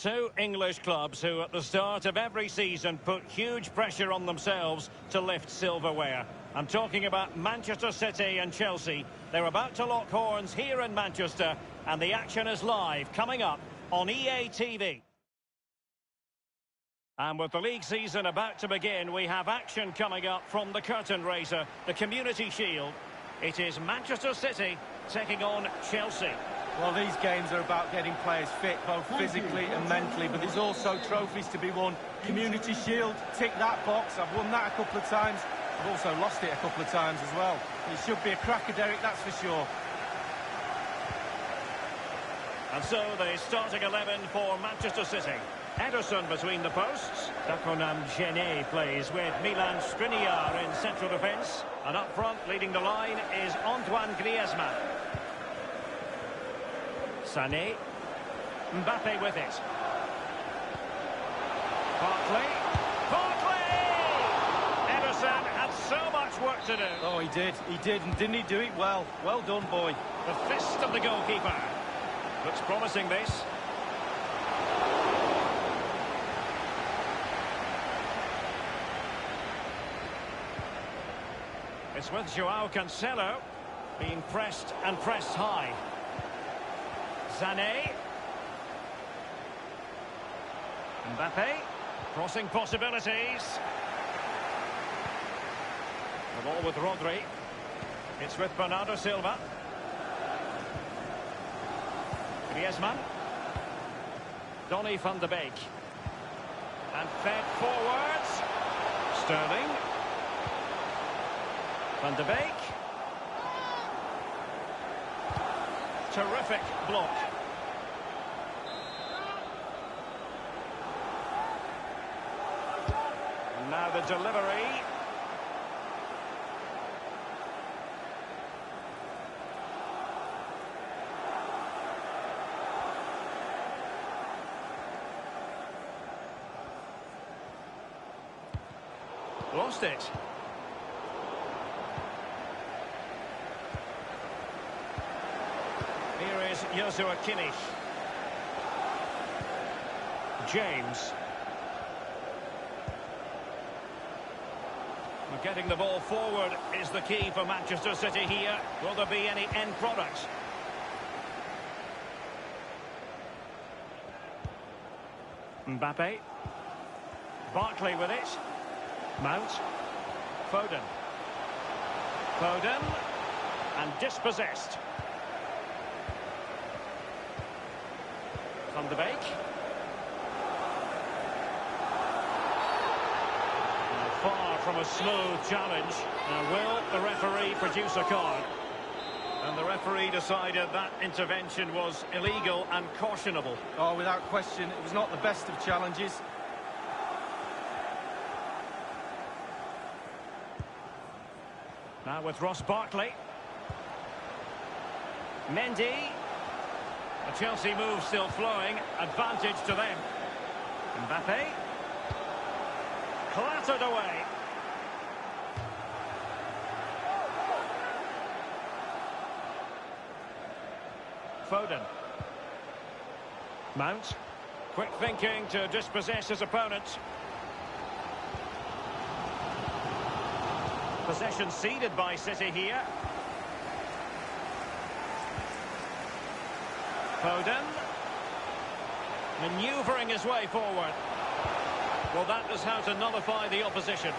two English clubs who at the start of every season put huge pressure on themselves to lift silverware. I'm talking about Manchester City and Chelsea. They're about to lock horns here in Manchester, and the action is live coming up on EA TV. And with the league season about to begin, we have action coming up from the curtain raiser, the Community Shield. It is Manchester City taking on Chelsea. Well, these games are about getting players fit, both physically and mentally, but there's also trophies to be won. Community Shield, tick that box. I've won that a couple of times. I've also lost it a couple of times as well. It should be a cracker, Derek, that's for sure. And so the starting 11 for Manchester City. Ederson between the posts. Dakonam Gene plays with Milan Skriniar in central defence. And up front, leading the line, is Antoine Griezmann. Sané. Mbappe with it. Barkley. Ederson had so much work to do. Oh, he did, and didn't he do it well? Well done, boy. The fist of the goalkeeper. Looks promising, this. It's with Joao Cancelo being pressed and pressed high. Sané. Mbappe. Crossing possibilities. The ball with Rodri. It's with Bernardo Silva. Griezmann. Donny van de Beek. And fed forwards. Sterling. Van de Beek. Terrific block. And now the delivery. Lost it. Here is Joshua Kimmich. James. Getting the ball forward is the key for Manchester City here. Will there be any end product? Mbappe. Barkley with it. Mount. Foden. And dispossessed. Van de Beek. Far from a smooth challenge. Now, will the referee produce a card? And the referee decided that intervention was illegal and cautionable. Oh, without question, it was not the best of challenges. Now with Ross Barkley. Mendy. The Chelsea move still flowing. Advantage to them. Mbappe. Clattered away. Foden. Mount. Quick thinking to dispossess his opponent. Possession ceded by City here. Foden. Manoeuvring his way forward. Well, that is how to nullify the opposition.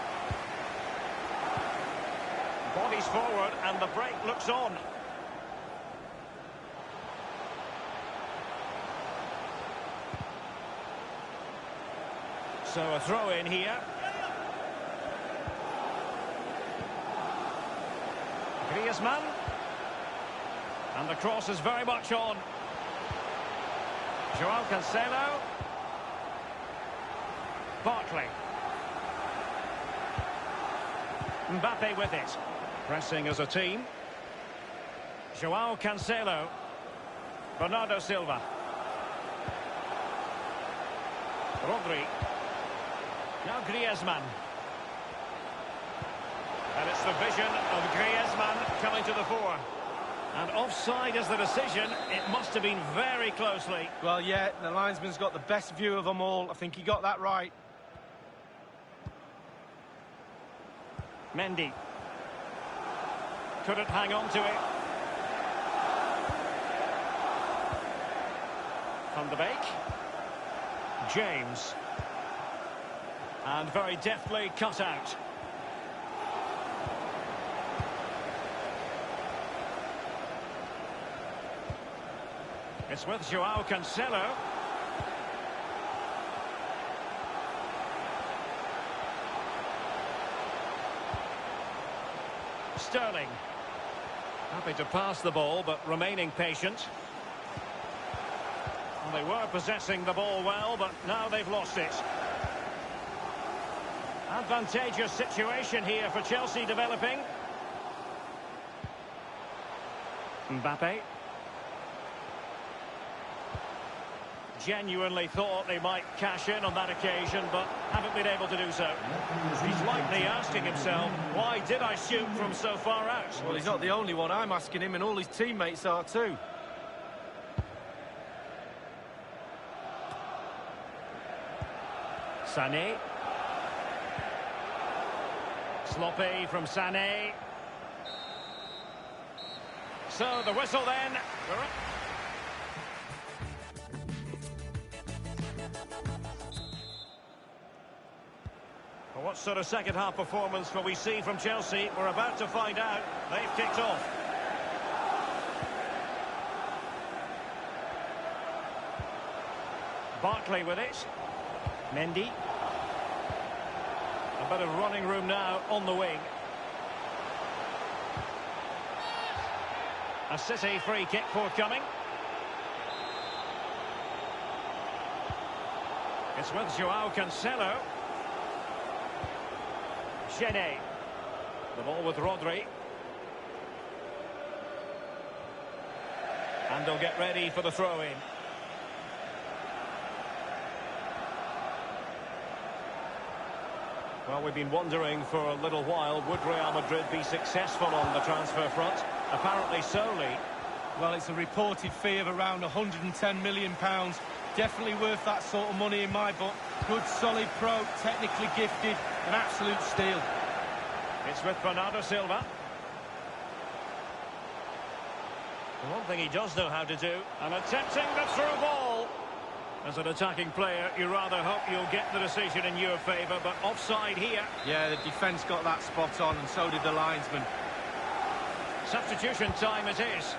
Bodies forward and the break looks on. So a throw in here. Griezmann. And the cross is very much on. Joao Cancelo. Barkley. Mbappe with it. Pressing as a team. Joao Cancelo. Bernardo Silva. Rodri. Now Griezmann. And it's the vision of Griezmann coming to the fore. And offside is the decision. It must have been very closely. Well, yeah, the linesman's got the best view of them all. I think he got that right. Mendy. Couldn't hang on to it. Van de Beek. James. And very deftly cut out. It's with Joao Cancelo. Sterling. Happy to pass the ball, but remaining patient. Well, they were possessing the ball well, but now they've lost it. Advantageous situation here for Chelsea developing. Mbappe. Genuinely thought they might cash in on that occasion, but haven't been able to do so. He's likely asking himself, why did I shoot from so far out? Well, he's not the only one. I'm asking him, and all his teammates are too. Sané. Sloppy from Sané. So the whistle then. Well, what sort of second-half performance will we see from Chelsea? We're about to find out. They've kicked off. Barkley with it. Mendy. A bit of running room now on the wing. A City free kick forthcoming. It's with Joao Cancelo. Chené. The ball with Rodri. And they'll get ready for the throw-in. Well, we've been wondering for a little while, would Real Madrid be successful on the transfer front? Apparently so, Lee. Well, it's a reported fee of around £110 million. Definitely worth that sort of money in my book. Good, solid pro, technically gifted, an absolute steal. It's with Bernardo Silva. The one thing he does know how to do, and attempting the through ball. As an attacking player, you rather hope you'll get the decision in your favour, but offside here. Yeah, the defence got that spot on, and so did the linesman. Substitution time it is.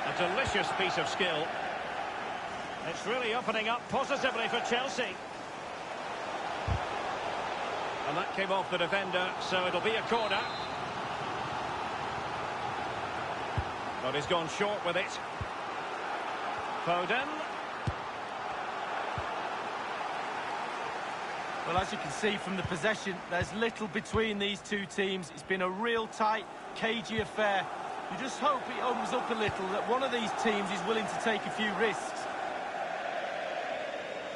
A delicious piece of skill. It's really opening up positively for Chelsea. And that came off the defender, so it'll be a corner. But he's gone short with it. Foden. Well, as you can see from the possession, there's little between these two teams. It's been a real tight, cagey affair. You just hope it opens up a little, that one of these teams is willing to take a few risks.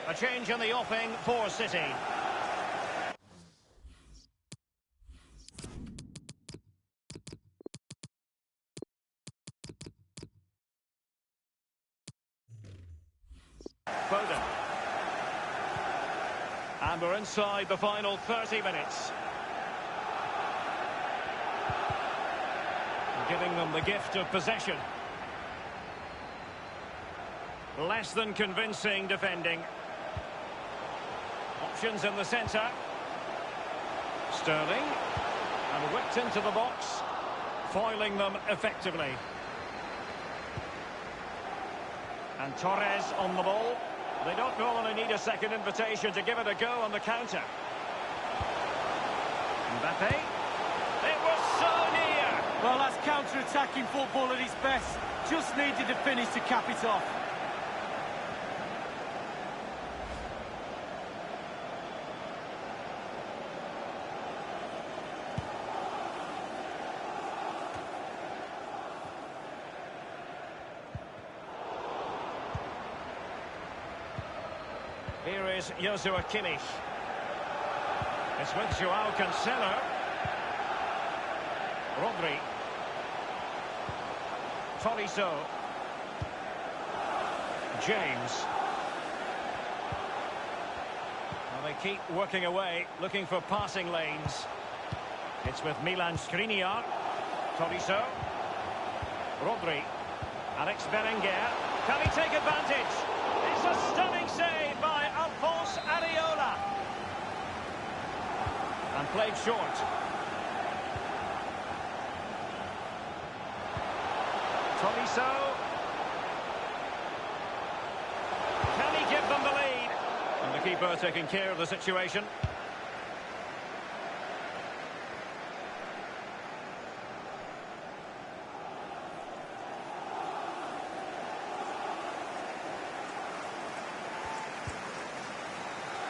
A change in the offing for City. Foden. And we're inside the final 30 minutes. Giving them the gift of possession. Less than convincing defending. Options in the centre. Sterling. And whipped into the box. Foiling them effectively. And Torres on the ball. They don't normally need a second invitation to give it a go on the counter. Mbappe. It was so near. Well, that's counter-attacking football at its best. Just needed to finish to cap it off. Here is Joshua Kimmich. It's with Joao Cancelo. Rodri. Tolisso. James. Well, they keep working away, looking for passing lanes. It's with Milan Skriniar. Tolisso. Rodri. Alex Berenguer. Can he take advantage? It's a stunning save by Alphonse Areola. And played short. Tolisso. Can he give them the lead? And the keeper taking care of the situation.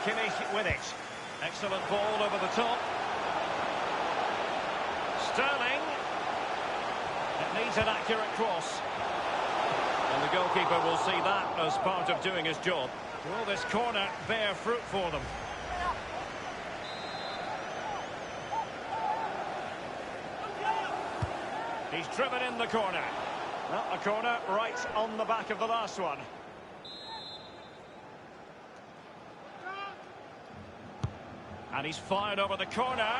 Kimmich with it. Excellent ball over the top. Sterling. It needs an accurate cross. And the goalkeeper will see that as part of doing his job. Will this corner bear fruit for them? He's driven in the corner. Well, a corner right on the back of the last one. And he's fired over the corner.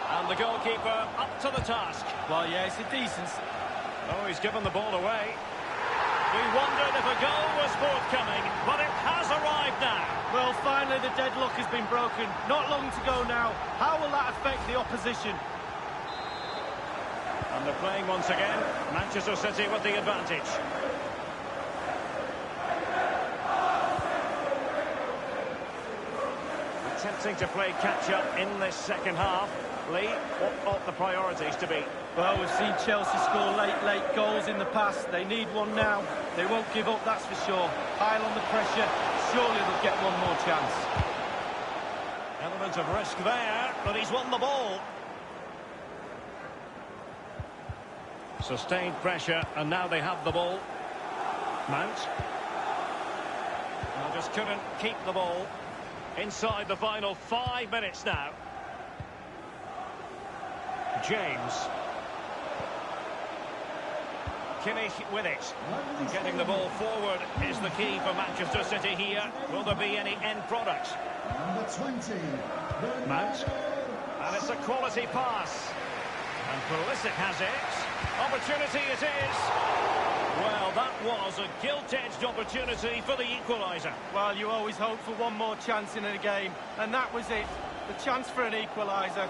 And the goalkeeper up to the task. Well, yeah, it's a decent... Oh, he's given the ball away. We wondered if a goal was forthcoming, but it has arrived now. Well, finally the deadlock has been broken. Not long to go now. How will that affect the opposition? And they're playing once again. Manchester City with the advantage. Attempting to play catch-up in this second half. Lee, what ought the priorities to be? Well, we've seen Chelsea score late goals in the past. They need one now. They won't give up, that's for sure. Pile on the pressure. Surely they'll get one more chance. Element of risk there, but he's won the ball. Sustained pressure, and now they have the ball. Mount. Well, just couldn't keep the ball. Inside the final 5 minutes now. James. Kimmich with it. Getting the ball forward is the key for Manchester City here. Will there be any end product? Number 20. Mount. And it's a quality pass. And Pulisic has it. Opportunity it is. Well, that was a gilt-edged opportunity for the equaliser. Well, you always hope for one more chance in a game. And that was it. The chance for an equaliser.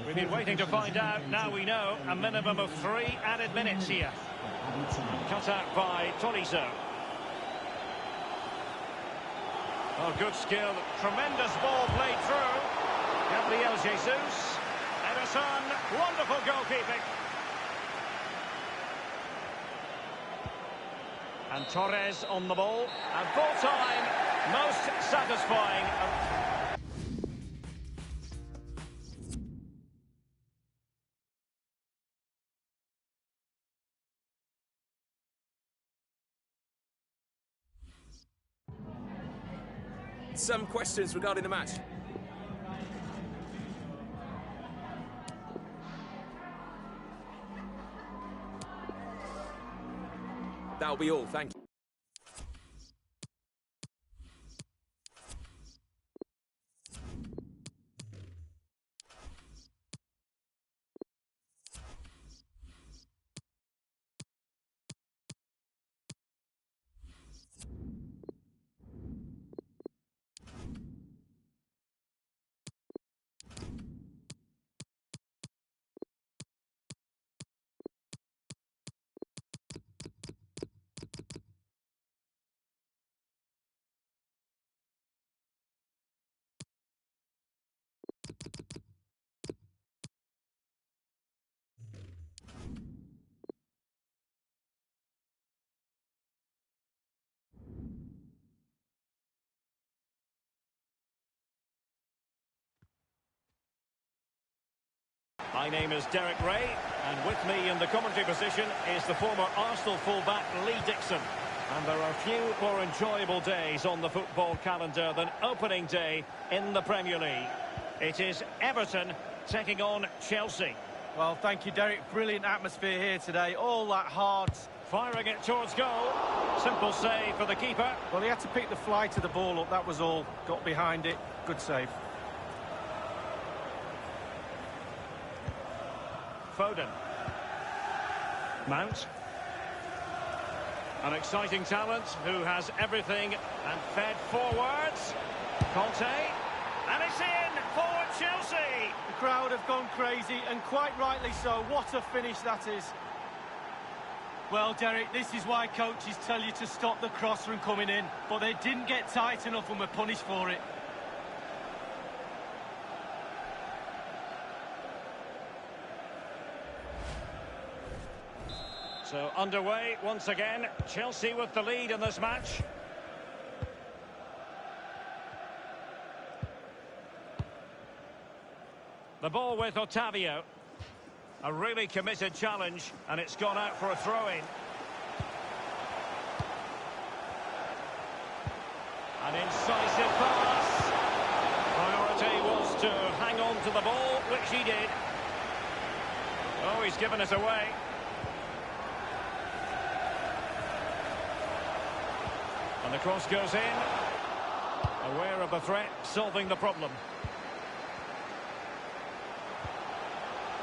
We've been waiting to find out. Now we know. A minimum of 3 added minutes here. Cut out by Tolisso. Oh, good skill. Tremendous ball played through. Gabriel Jesus. Ederson. Wonderful goalkeeping. And Torres on the ball. And full time. Most satisfying. Some questions regarding the match. That'll be all, thank you. My name is Derek Ray, and with me in the commentary position is the former Arsenal fullback Lee Dixon. And there are few more enjoyable days on the football calendar than opening day in the Premier League. It is Everton taking on Chelsea. Well, thank you, Derek. Brilliant atmosphere here today. All that hard. Firing it towards goal. Simple save for the keeper. Well, he had to pick the flight of the ball up, that was all. Got behind it. Good save. Foden. Mount. An exciting talent who has everything and fed forwards. Conte. And it's in for Chelsea. The crowd have gone crazy, and quite rightly so. What a finish that is. Well, Derek, this is why coaches tell you to stop the cross from coming in. But they didn't get tight enough and were punished for it. So underway once again. Chelsea with the lead in this match. The ball with Otavio. A really committed challenge, and it's gone out for a throw-in. An incisive pass. Priority was to hang on to the ball, which he did. Oh, he's given it away. And the cross goes in. Aware of the threat, solving the problem.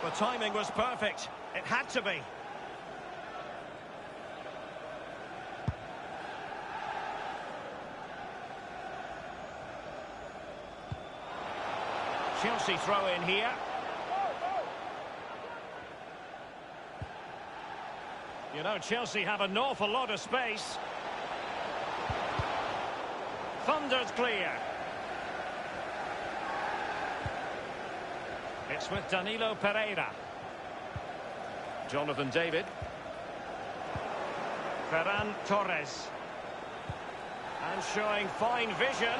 The timing was perfect. It had to be. Chelsea throw in here. You know, Chelsea have an awful lot of space. Thundered clear. It's with Danilo Pereira. Jonathan David. Ferran Torres. And showing fine vision.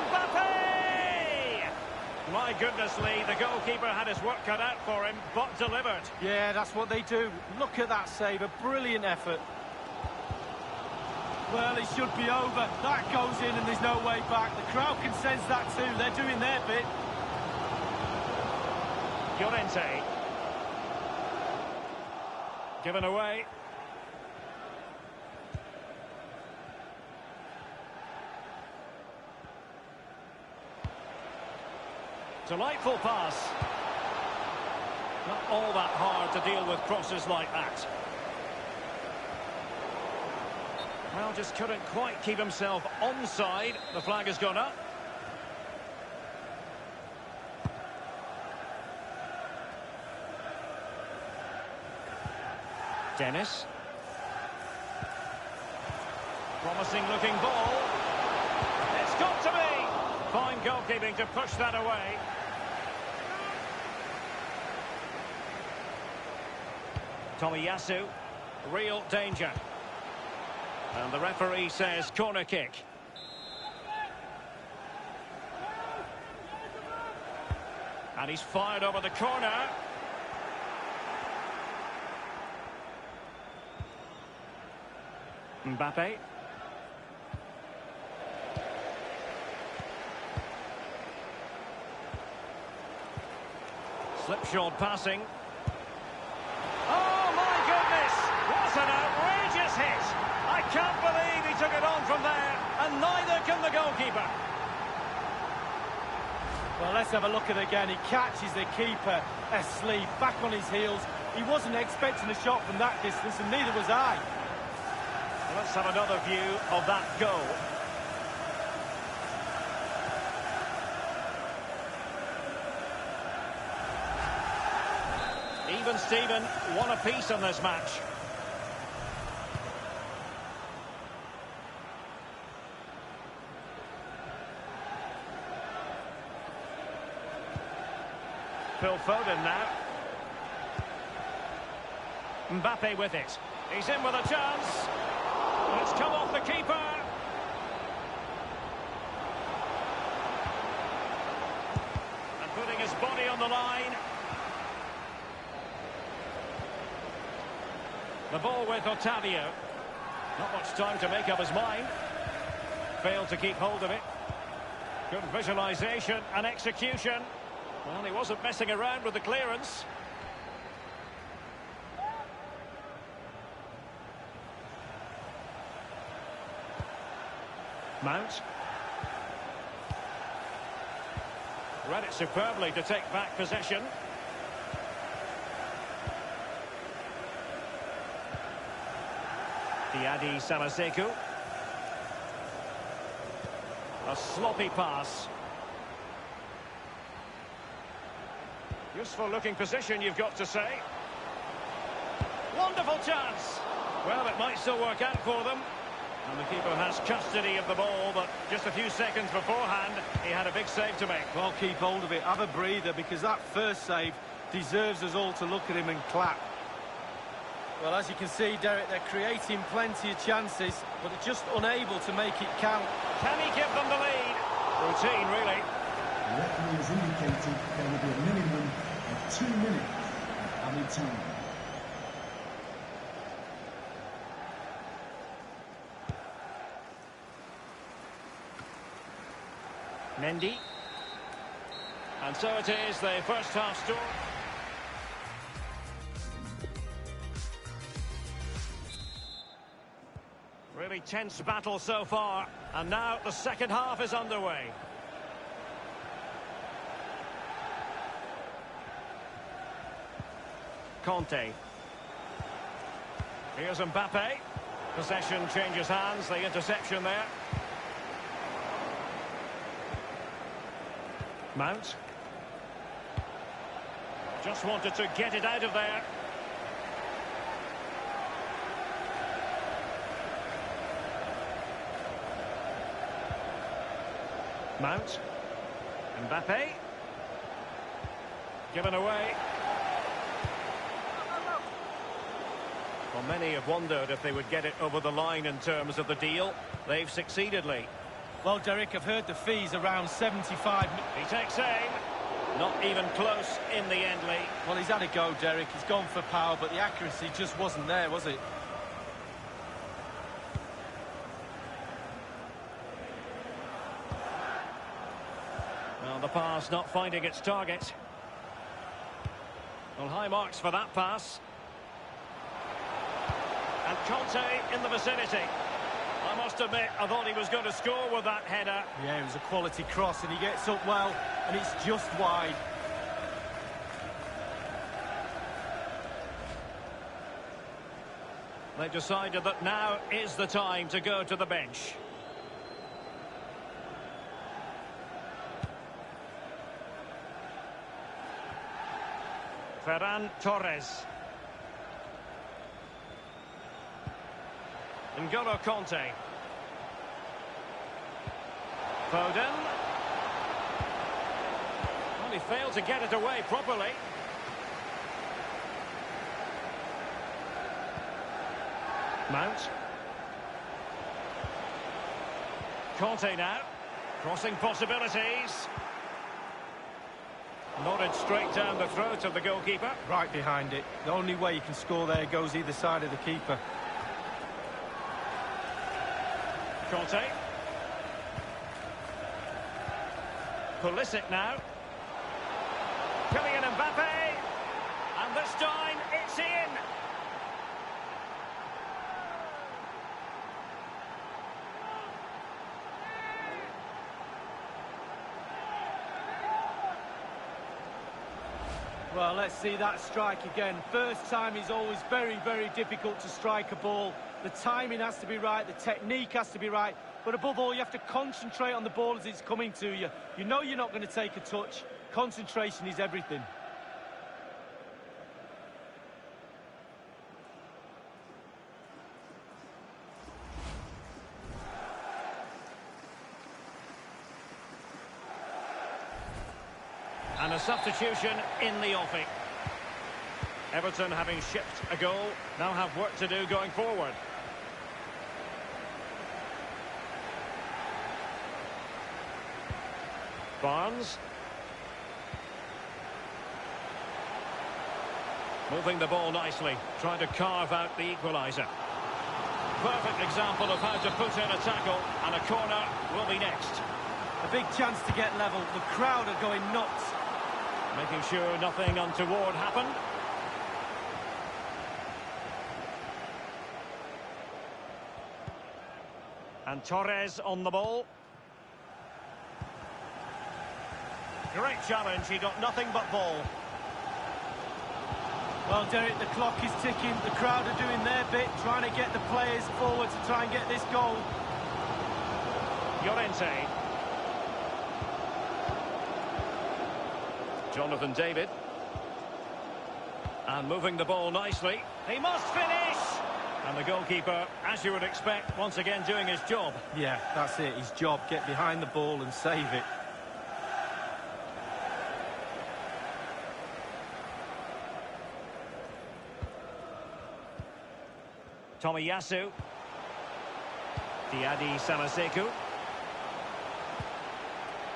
Mbappe! My goodness, Lee, the goalkeeper had his work cut out for him, but delivered. Yeah, that's what they do. Look at that save, a brilliant effort. Well, it should be over. That goes in and there's no way back. The crowd can sense that too. They're doing their bit. Llorente. Given away. Delightful pass. Not all that hard to deal with crosses like that. Well, just couldn't quite keep himself onside. The flag has gone up. Dennis. Promising looking ball. It's got to be. Fine goalkeeping to push that away. Tomiyasu. Real danger. And the referee says corner kick. And he's fired over the corner. Mbappe. Slipshod passing. Oh my goodness! What an outrageous hit! I can't believe he took it on from there, and neither can the goalkeeper. Well, let's have a look at it again. He catches the keeper asleep, back on his heels. He wasn't expecting a shot from that distance, and neither was I. Let's have another view of that goal. Even Steven, one apiece on this match. Phil Foden now. Mbappe with it. He's in with a chance. It's come off the keeper. And putting his body on the line. The ball with Otavio. Not much time to make up his mind. Failed to keep hold of it. Good visualisation and execution. Well, he wasn't messing around with the clearance. Mount. Read it superbly to take back possession. Diadi Samaseku. A sloppy pass. Useful looking position, you've got to say. Wonderful chance. Well, it might still work out for them. And the keeper has custody of the ball, but just a few seconds beforehand, he had a big save to make. Well, keep hold of it, have a breather, because that first save deserves us all to look at him and clap. Well, as you can see, Derek, they're creating plenty of chances, but they're just unable to make it count. Can he give them the lead? Routine, really. The referee has indicated there will be a minimum of 2 minutes of added time. Mendy. And so it is, the first half score. Really tense battle so far, and now the second half is underway. Conte. Here's Mbappe. Possession changes hands, the interception there. Mount. Just wanted to get it out of there. Mount. Mbappe. Given away. Well, many have wondered if they would get it over the line in terms of the deal. They've succeeded, Lee. Well, Derek, I've heard the fee's around 75. He takes aim. Not even close in the end, Lee. Well, he's had a go, Derek. He's gone for power, but the accuracy just wasn't there, was it? Well, the pass not finding its target. Well, high marks for that pass. And Conte in the vicinity. I must admit, I thought he was going to score with that header. Yeah, it was a quality cross, and he gets up well, and it's just wide. They decided that now is the time to go to the bench. Ferran Torres. N'Golo Conte. Foden. Well, he failed to get it away properly. Mount. Conte now. Crossing possibilities. Nodded straight down the throat of the goalkeeper. Right behind it. The only way you can score there goes either side of the keeper. Conte. Pulisic now. Kylian Mbappe. And this time, it's in. Well, let's see that strike again. First time is always very, very difficult to strike a ball. The timing has to be right, the technique has to be right, but above all, you have to concentrate on the ball as it's coming to you. You know you're not going to take a touch. Concentration is everything. And a substitution in the offing. Everton, having shipped a goal, now have work to do going forward. Barnes. Moving the ball nicely, trying to carve out the equaliser. Perfect example of how to put in a tackle, and a corner will be next. A big chance to get level. The crowd are going nuts. Making sure nothing untoward happened. And Torres on the ball. Great challenge, he got nothing but ball. Well, Derek, the clock is ticking. The crowd are doing their bit, trying to get the players forward to try and get this goal. Llorente. Jonathan David. And moving the ball nicely. He must finish! And the goalkeeper, as you would expect, once again doing his job. Yeah, that's it. His job. Get behind the ball and save it. Tomiyasu. Diadi Samaseku.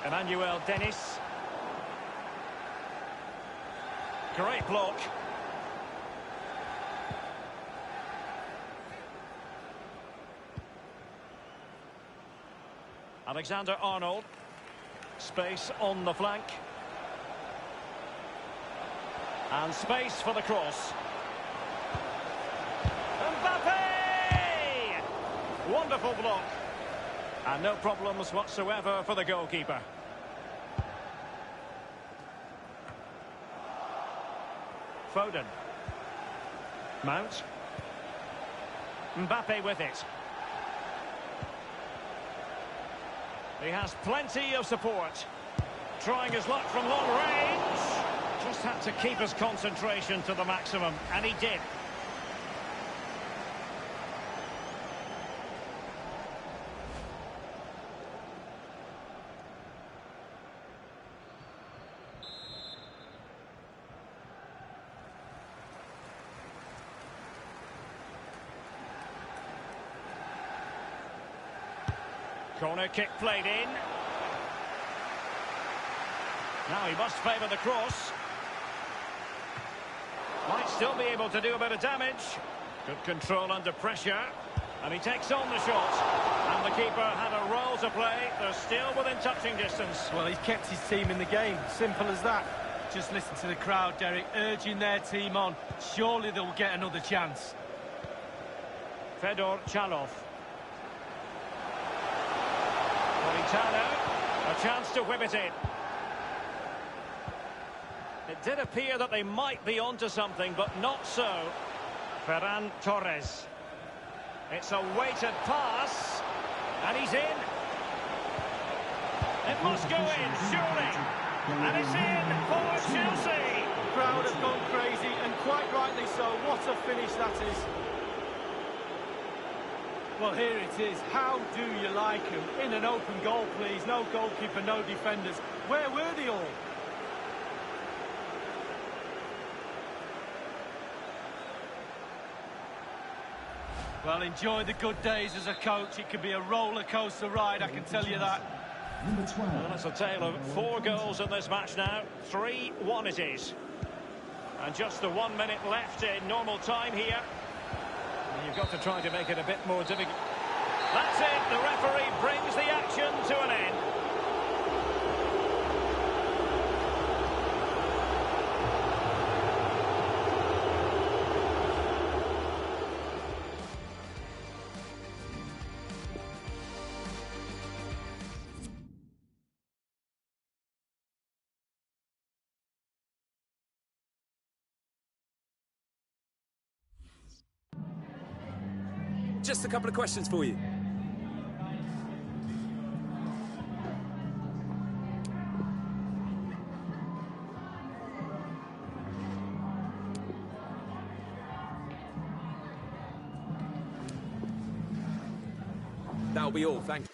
Emmanuel Dennis. Great block. Alexander-Arnold. Space on the flank. And space for the cross. Mbappe! Wonderful block. And no problems whatsoever for the goalkeeper. Foden. Mount. Mbappe with it. He has plenty of support. Trying his luck from long range. Just had to keep his concentration to the maximum, and he did. Corner kick played in. Now he must favour the cross. Might still be able to do a bit of damage. Good control under pressure. And he takes on the shot. And the keeper had a role to play. They're still within touching distance. Well, he's kept his team in the game. Simple as that. Just listen to the crowd, Derek, urging their team on. Surely they'll get another chance. Fedor Chalov. Politano, a chance to whip it in. It did appear that they might be onto something, but not so. Ferran Torres. It's a weighted pass, and he's in. It must go in, surely. And it's in for Chelsea. The crowd have gone crazy, and quite rightly so. What a finish that is. Well, here it is. How do you like him? In an open goal, please. No goalkeeper, no defenders. Where were they all? Well, enjoy the good days as a coach. It could be a roller coaster ride, I can tell you that. Number 12. Well, that's a tale of 4 goals in this match now. 3-1 it is. And just the 1 minute left in normal time here. You've got to try to make it a bit more difficult. That's it. The referee brings the action to an end. Just a couple of questions for you. That'll be all, thank you.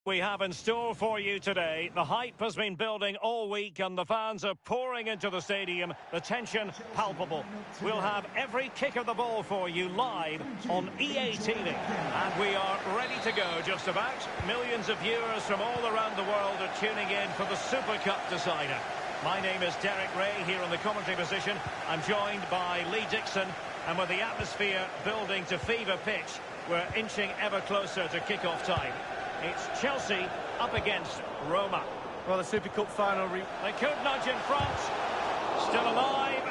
We have in store for you today. The hype has been building all week and the fans are pouring into the stadium. The tension palpable. We'll have every kick of the ball for you live on EA TV. And we are ready to go just about. Millions of viewers from all around the world are tuning in for the Super Cup decider. My name is Derek Ray here in the commentary position. I'm joined by Lee Dixon, and with the atmosphere building to fever pitch, we're inching ever closer to kick-off time. It's Chelsea up against Roma. Well, the Super Cup final... They could nudge in front. Still alive.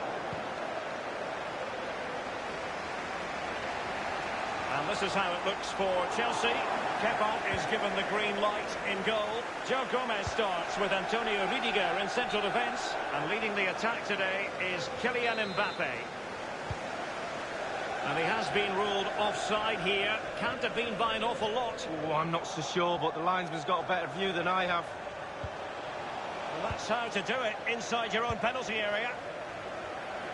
And this is how it looks for Chelsea. Kepa is given the green light in goal. Joe Gomez starts with Antonio Rudiger in central defence. And leading the attack today is Kylian Mbappe. And he has been ruled offside here. Can't have been by an awful lot. Oh, I'm not so sure, but the linesman's got a better view than I have. Well, that's how to do it, inside your own penalty area.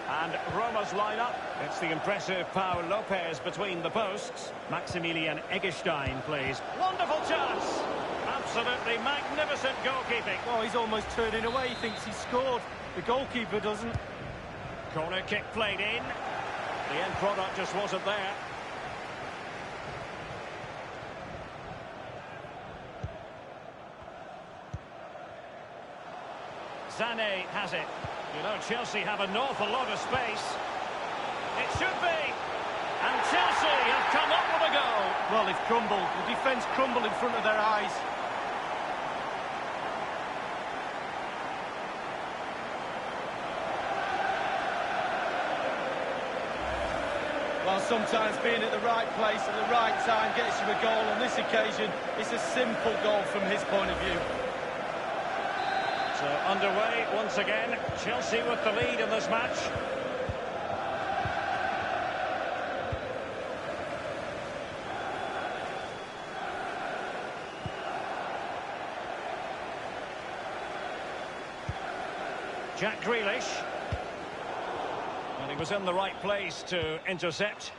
And Roma's lineup. It's the impressive Pau Lopez between the posts. Maximilian Eggestein plays. Wonderful chance! Absolutely magnificent goalkeeping. Oh, he's almost turning away. He thinks he's scored. The goalkeeper doesn't. Corner kick played in. The end product just wasn't there. Sané has it. You know, Chelsea have an awful lot of space. It should be. And Chelsea have come up with a goal. Well, they've crumbled. The defence crumbled in front of their eyes. Well, sometimes being at the right place at the right time gets you a goal. On this occasion, it's a simple goal from his point of view. So underway once again. Chelsea with the lead in this match. Jack Grealish. And he was in the right place to intercept.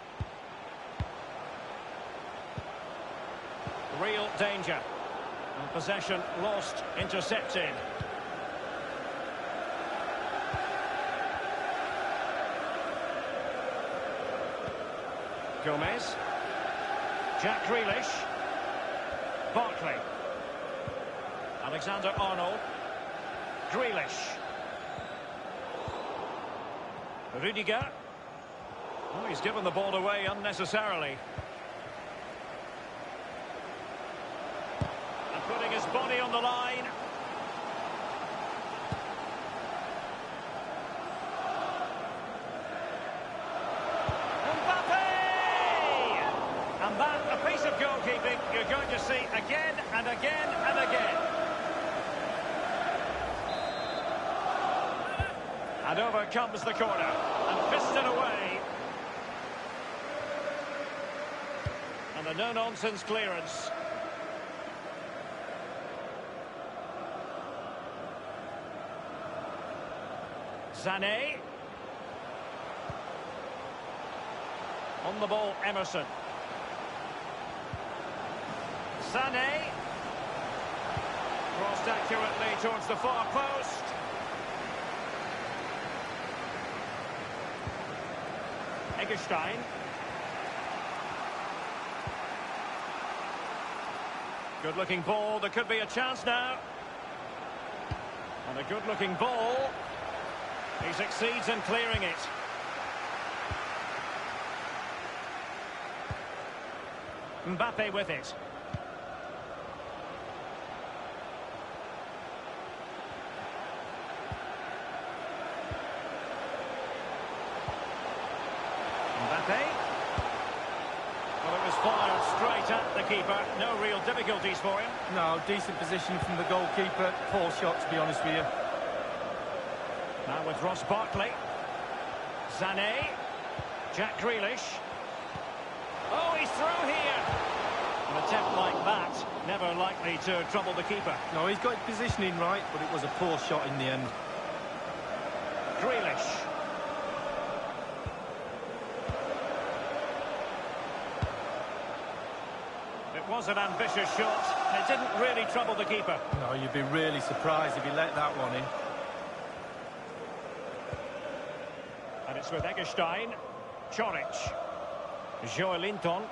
Real danger. And possession lost, intercepted. Gomez. Jack Grealish. Barkley. Alexander-Arnold. Grealish. Rudiger. Oh, he's given the ball away unnecessarily. And putting his body on the line. Mbappe! And that, a piece of goalkeeping you're going to see again and again and again. And over comes the corner, and fisted away. And a no-nonsense clearance. Sané. On the ball, Emerson. Sané. Crossed accurately towards the far post. Eggestein. Good-looking ball. There could be a chance now. And a good-looking ball. He succeeds in clearing it. Mbappe with it. Mbappe. Well, it was fired straight at the keeper. No real difficulties for him. No, decent position from the goalkeeper. Poor shot, to be honest with you. Now with Ross Barkley. Sané. Jack Grealish. Oh, he's through here. An attempt like that, never likely to trouble the keeper. No, he's got his positioning right, but it was a poor shot in the end. Grealish. It was an ambitious shot. It didn't really trouble the keeper. No, you'd be really surprised if he let that one in. And it's with Eggestein. Choric. Joelinton.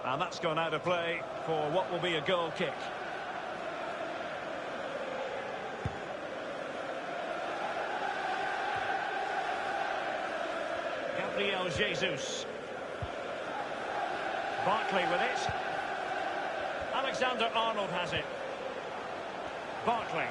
And that's gone out of play for what will be a goal kick. Gabriel Jesus. Barkley with it. Alexander-Arnold has it. Barkley.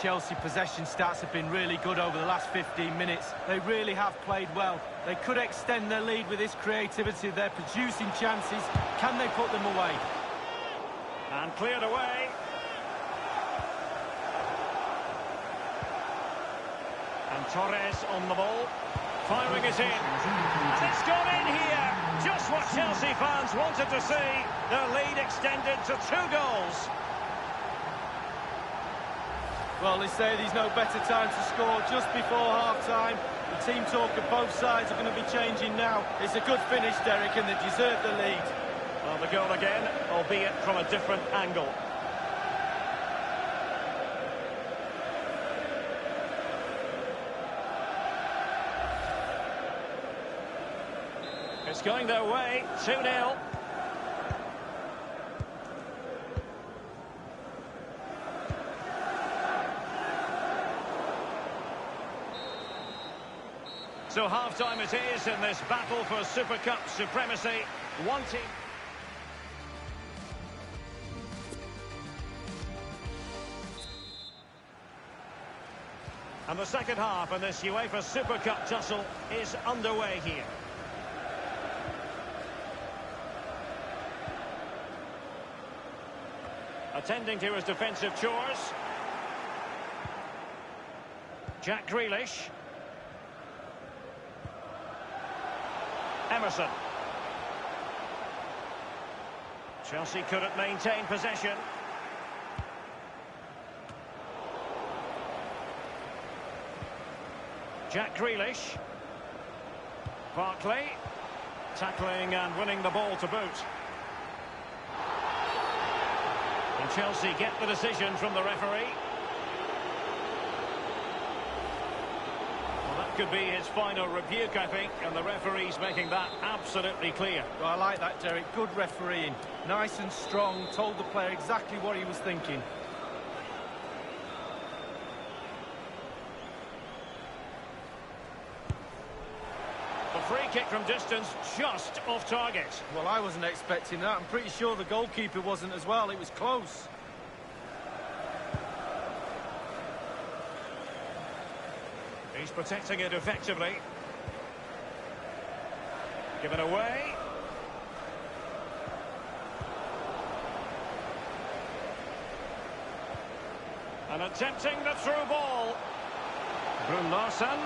Chelsea possession stats have been really good over the last 15 minutes. They really have played well. They could extend their lead with this creativity. They're producing chances. Can they put them away? And cleared away. And Torres on the ball. Firing it in. And it's gone in here. Just what Chelsea fans wanted to see. Their lead extended to 2 goals. Well, they say there's no better time to score just before half-time. The team talk of both sides are going to be changing now. It's a good finish, Derek, and they deserve the lead. Well, the goal again, albeit from a different angle. It's going their way, 2-0. So half-time it is in this battle for Super Cup supremacy. One team. And the second half in this UEFA Super Cup tussle is underway here. Attending to his defensive chores. Jack Grealish. Emerson. Chelsea couldn't maintain possession. Jack Grealish. Barkley. Tackling and winning the ball to boot. And Chelsea get the decision from the referee. Could be his final rebuke, I think, and the referee's making that absolutely clear. Well, I like that, Derek. Good refereeing. Nice and strong, told the player exactly what he was thinking. The free kick from distance, just off target. Well, I wasn't expecting that. I'm pretty sure the goalkeeper wasn't as well. It was close. He's protecting it effectively. Given away. And attempting the through ball. Brun Larsen.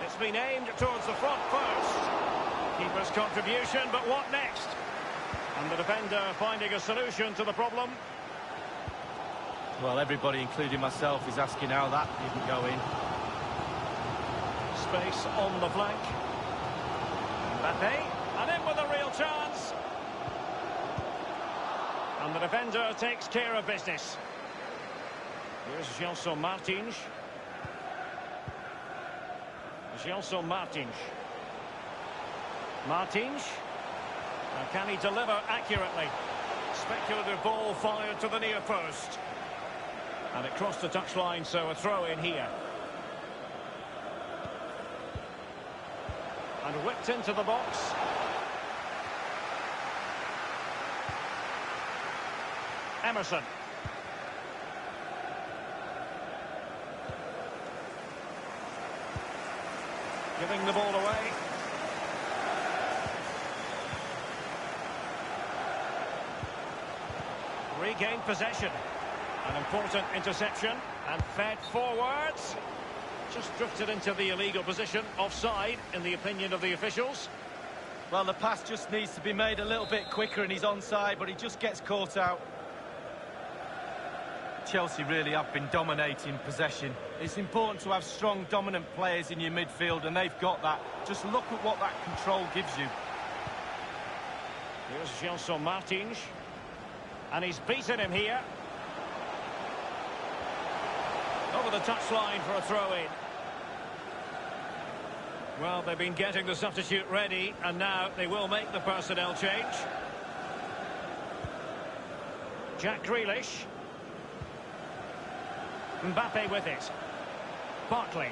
It's been aimed towards the front post. Keeper's contribution, but what next? And the defender finding a solution to the problem. Well, everybody, including myself, is asking how that didn't go in. Space on the flank. Mbappe, and in with a real chance. And the defender takes care of business. Here's Gelson Martins. Gelson Martins. Martins. Can he deliver accurately? Speculative ball fired to the near post. And it crossed the touchline, so a throw in here. And whipped into the box. Emerson. Giving the ball away. Regained possession. An important interception. And fed forwards. Just drifted into the illegal position. Offside, in the opinion of the officials. Well, the pass just needs to be made a little bit quicker and he's onside, but he just gets caught out. Chelsea really have been dominating possession. It's important to have strong, dominant players in your midfield, and they've got that. Just look at what that control gives you. Here's Gelson Martins. And he's beaten him here. Over the touchline for a throw-in. Well, they've been getting the substitute ready, and now they will make the personnel change. Jack Grealish. Mbappe with it. Barkley.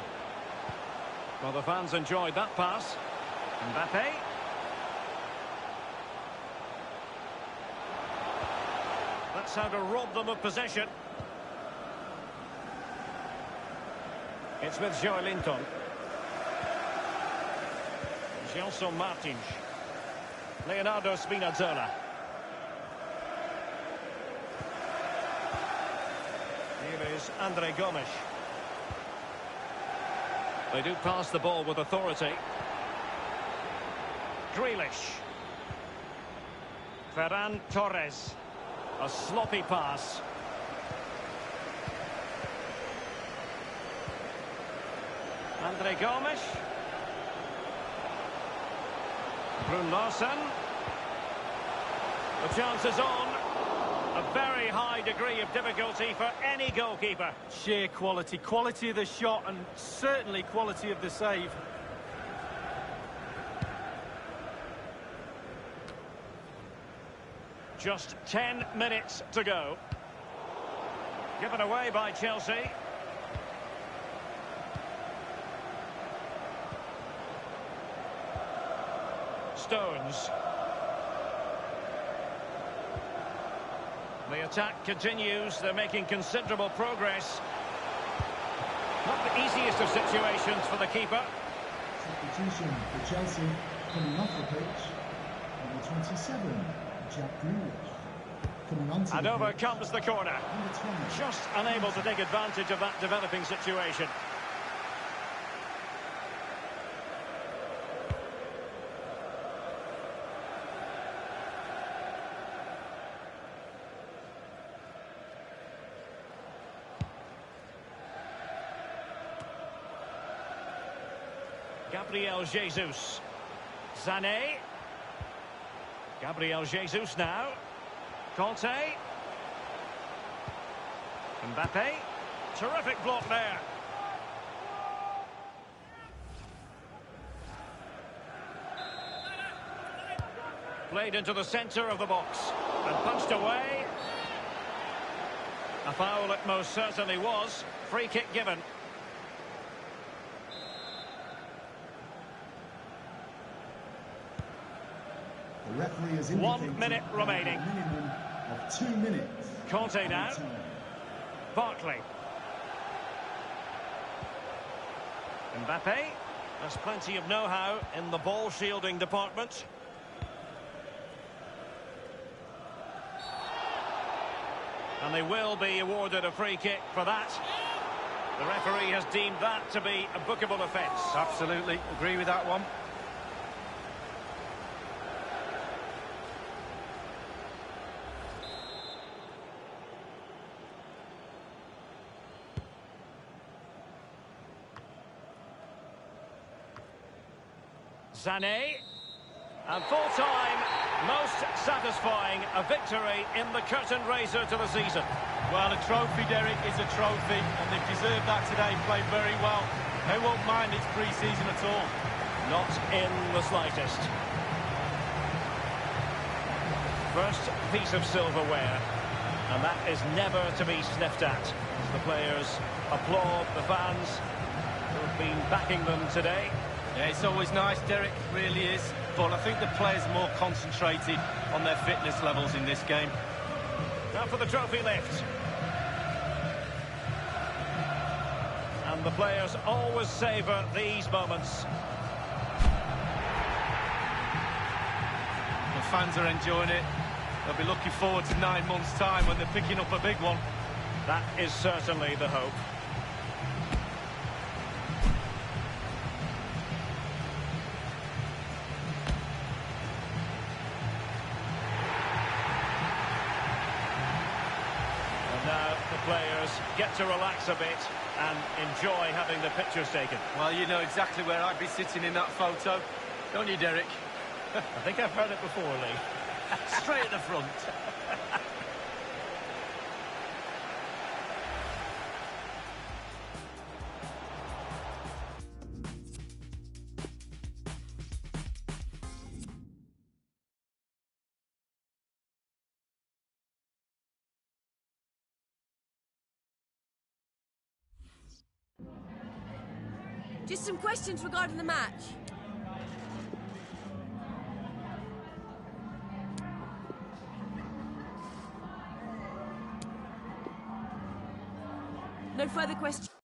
Well, the fans enjoyed that pass. Mbappe. That's how to rob them of possession. It's with Joelinton. Gelson Martins. Leonardo Spinazzola. Here is Andre Gomes. They do pass the ball with authority. Grealish. Ferran Torres. A sloppy pass. Andre Gomes. Brun Larsen. The chance is on. A very high degree of difficulty for any goalkeeper. Sheer quality. Quality of the shot and certainly quality of the save. Just 10 minutes to go. Given away by Chelsea. Stones. The attack continues. They're making considerable progress. Not the easiest of situations for the keeper. Substitution for Chelsea coming off the pitch. Number 27, Jack Grealish. Coming on to And the over pitch, comes the corner. number 20. Just unable to take advantage of that developing situation. Gabriel Jesus. Sané. Gabriel Jesus now. Conte. Mbappe. Terrific block there. Played into the centre of the box. And punched away. A foul it most certainly was. Free kick given. The referee has indicated 1 minute remaining. A minimum of 2 minutes. Conte now. Barkley. Mbappe. There's plenty of know-how in the ball shielding department. And they will be awarded a free kick for that. The referee has deemed that to be a bookable offence. Absolutely, agree with that one. Sané. And full time, most satisfying, a victory in the curtain raiser to the season. Well, a trophy, Derek, is a trophy, and they've deserved that today, played very well. They won't mind it's pre-season at all. Not in the slightest. First piece of silverware, and that is never to be sniffed at. As the players applaud the fans who have been backing them today. Yeah, it's always nice, Derek, really is. But I think the players are more concentrated on their fitness levels in this game. Now for the trophy lift. And the players always savour these moments. The fans are enjoying it. They'll be looking forward to 9 months' time when they're picking up a big one. That is certainly the hope. Now the players get to relax a bit and enjoy having the pictures taken. Well, you know exactly where I'd be sitting in that photo, don't you, Derek? I think I've heard it before, Lee. Straight at the front. Just some questions regarding the match. No further questions.